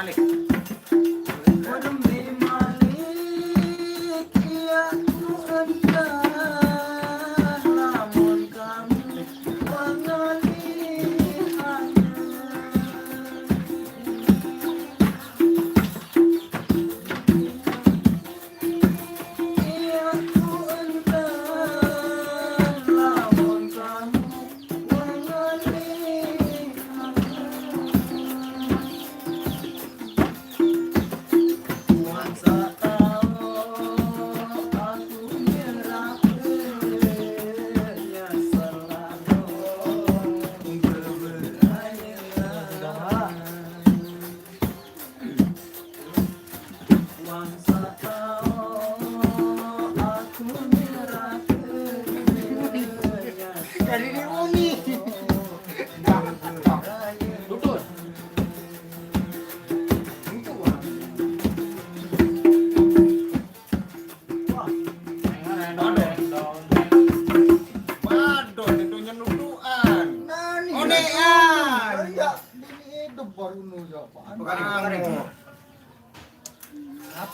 Malik.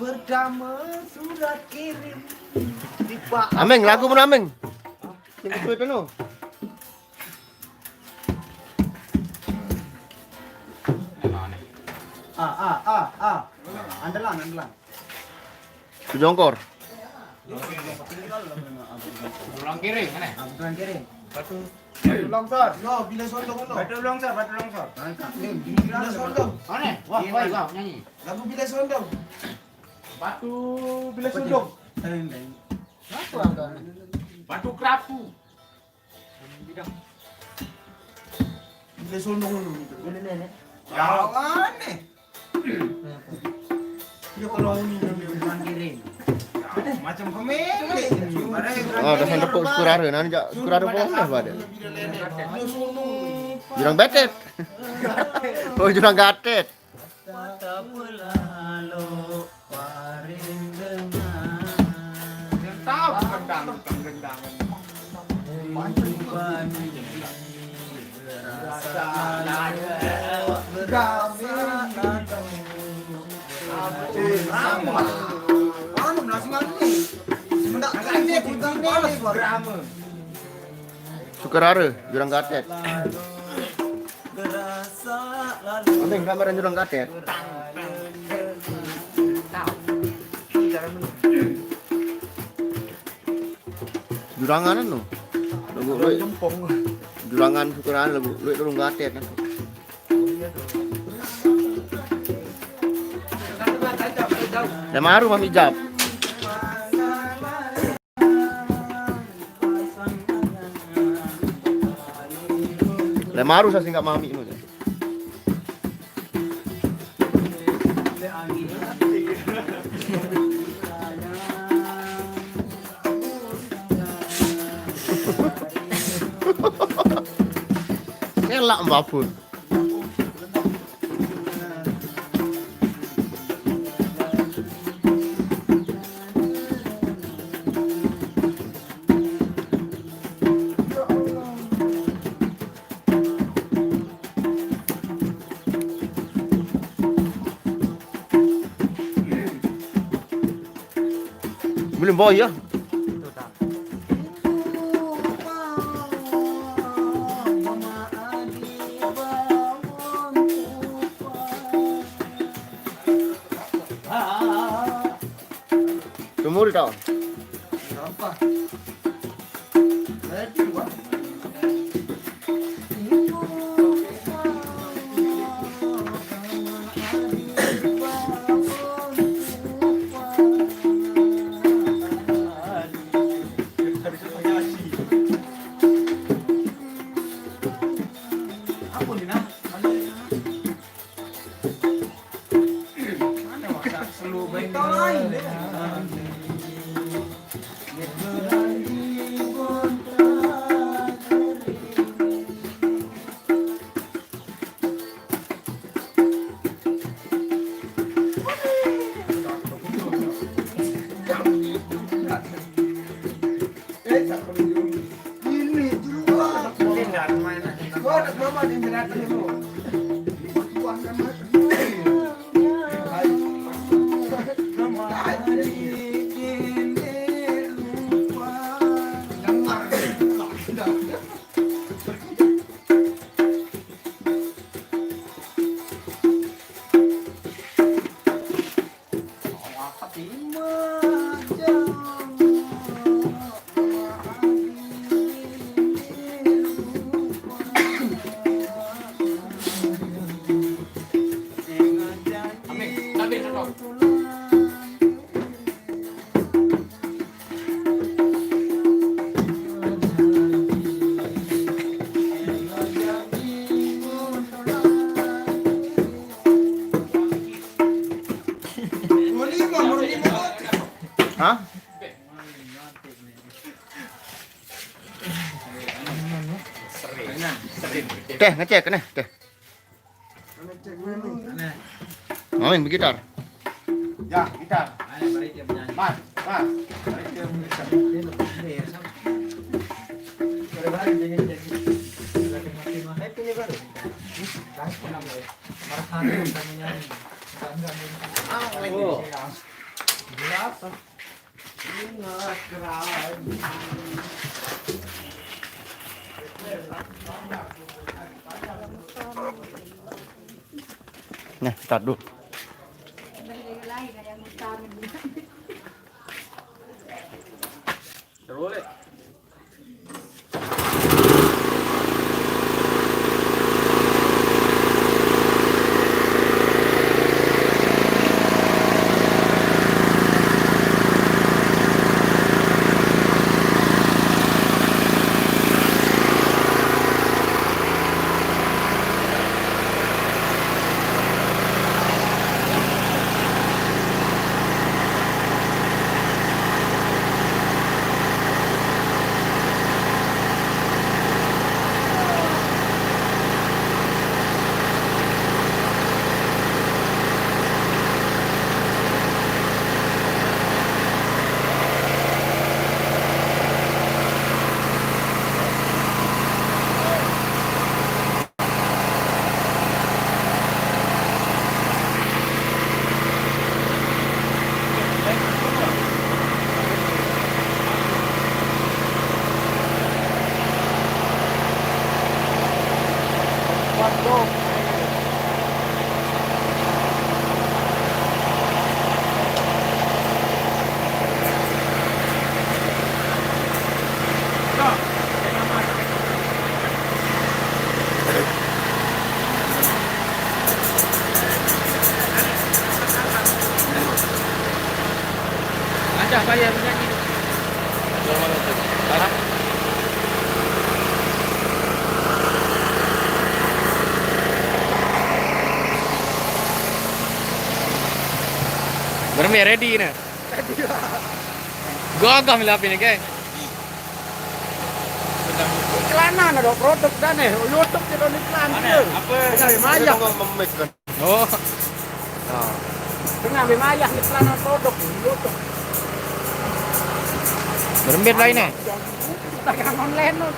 Pertama surat kirim Ameng, lagu pun ameng. Sing kuwi penuh. Andalan. Jongkor. Pulang kiri, mana? Abang kirim. Batu Longsor. No, bila sondong no. Batu longsor. Bila sondong. Mana? Wah, wah, nyanyi. Lagu bila sondong. Batu bila sondong. Apa angkat? Batu kerapu. Bidang. Bila sondong dulu. Nenek. Jangan nih. Dia kalau ini abang kirim. Macam pemilik. Oh, dah sampai tepuk Sukerare. Nanti jak Sukerare pun dah pada. Bila sondong. Jurang betet. Oh, jurang gatet. Tak berlalu paring dengan Yang tahu gendang. Bani berasa Anu belasangan ni. Semendak ini kunci balas berama. Sukerare, jurang gatet. Berasa lalu Ameng gambaran jurang gatet. Jurangan anu. Lagu lu jurangan Sukerare lagu lu jurang gatet kan. Lemaru mami jap. Lemaru sa singkat mami nu. Elak mbapun. Belum boy ya. Umur tau. apa? Hah? Teh ngecek nih, teh. Main bergitar. Ya, gitar. Mas, mas. Nah, start dulu. Ada bayar menyanyi. Bermi ready na. Gagah milapin ke. Iklanan ada produk dan YouTube kita iklan dia. Apa? Dari Maya. Oh. Tengah di Maya iklanan produk YouTube. Berembet lain nih. Dagang online tuh.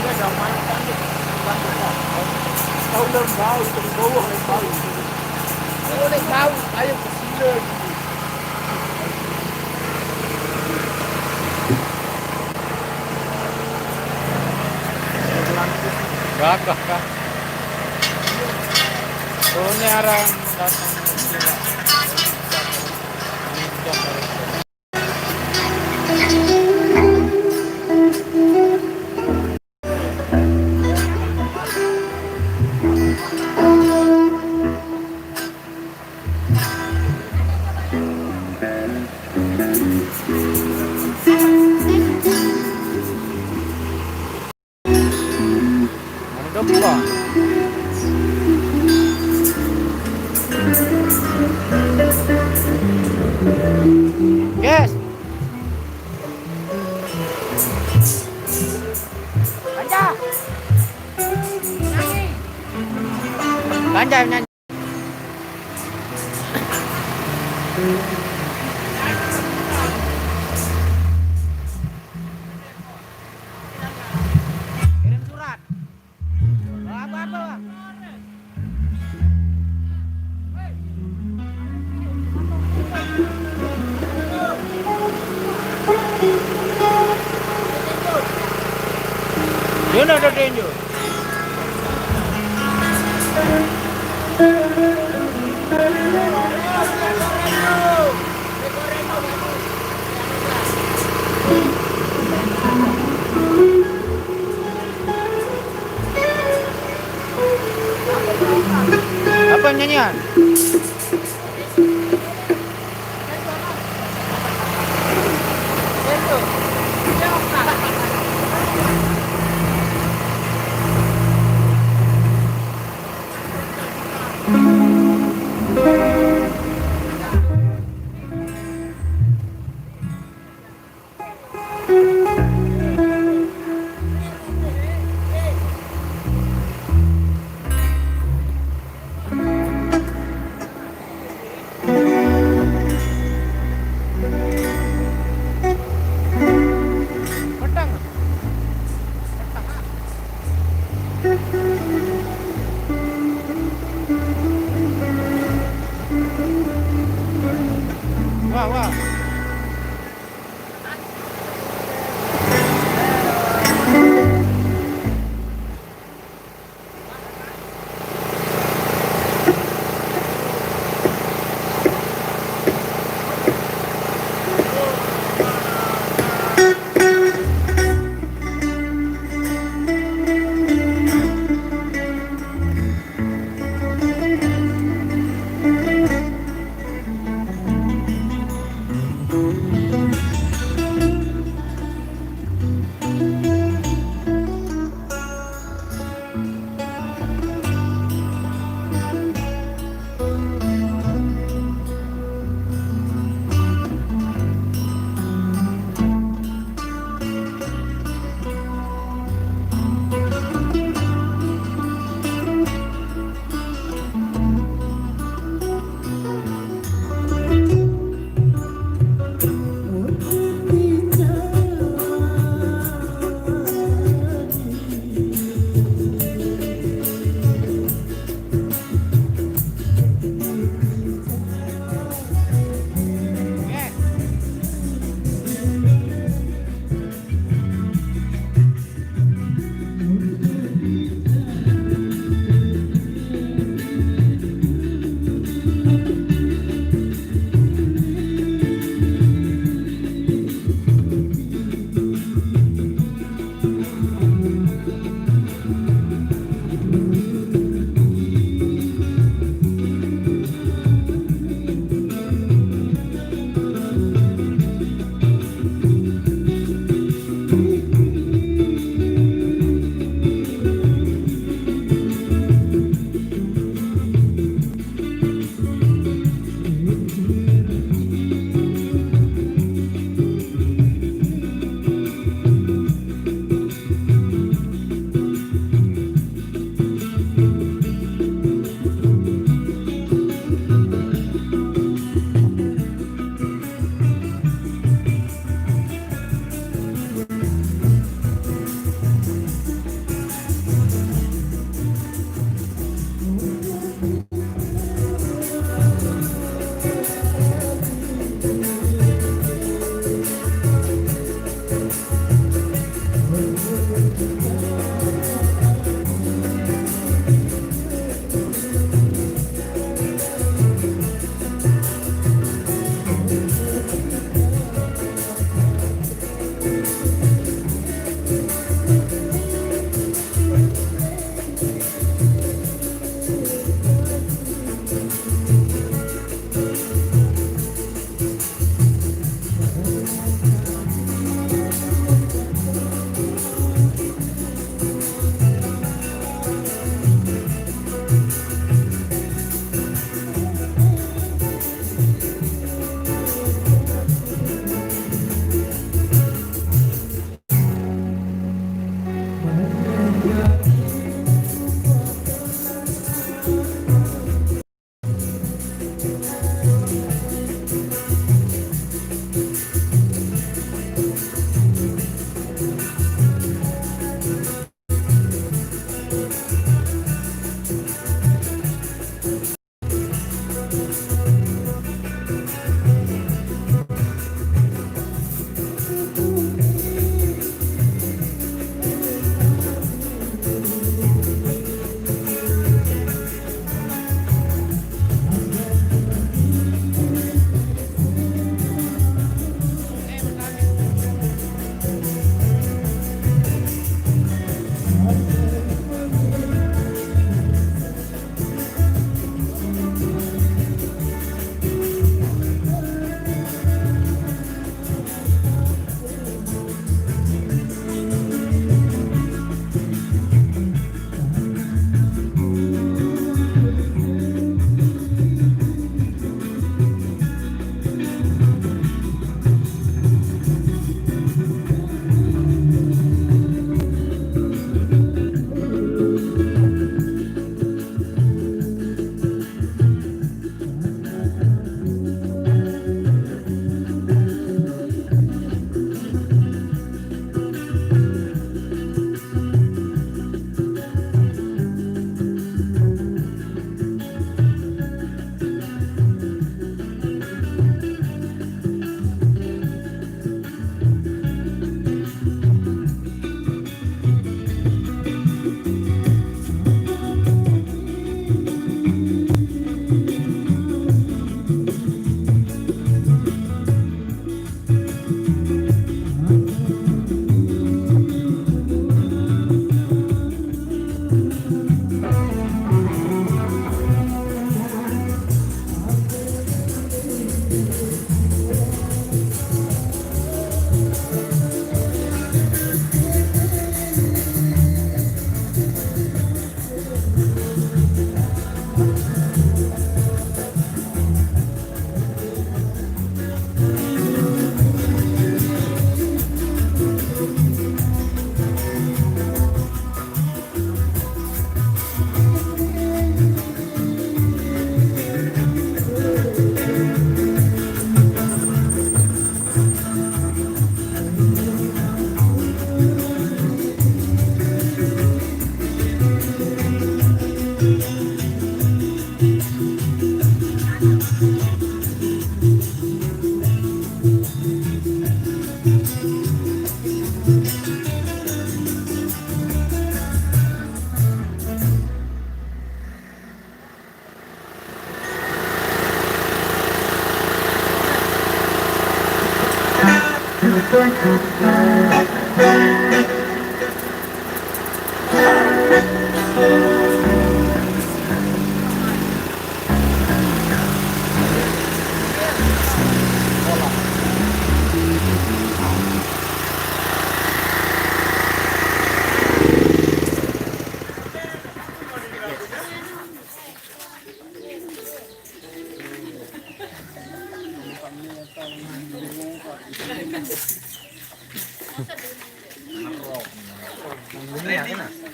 Dia dah main kan. Tahu dah bau, bau bau. Boleh bau, ayo ke sini. Gagah kah? Oh, ini orang datang. Apa? Yes. Ganja. Nyanyi. Ganja nyanyi. Kirim surat. Apa-apa. Yun ada tenjo. Apa nyanyian? Wah, wah.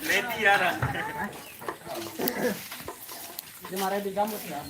Ready ada. Ini mare di gambut ya.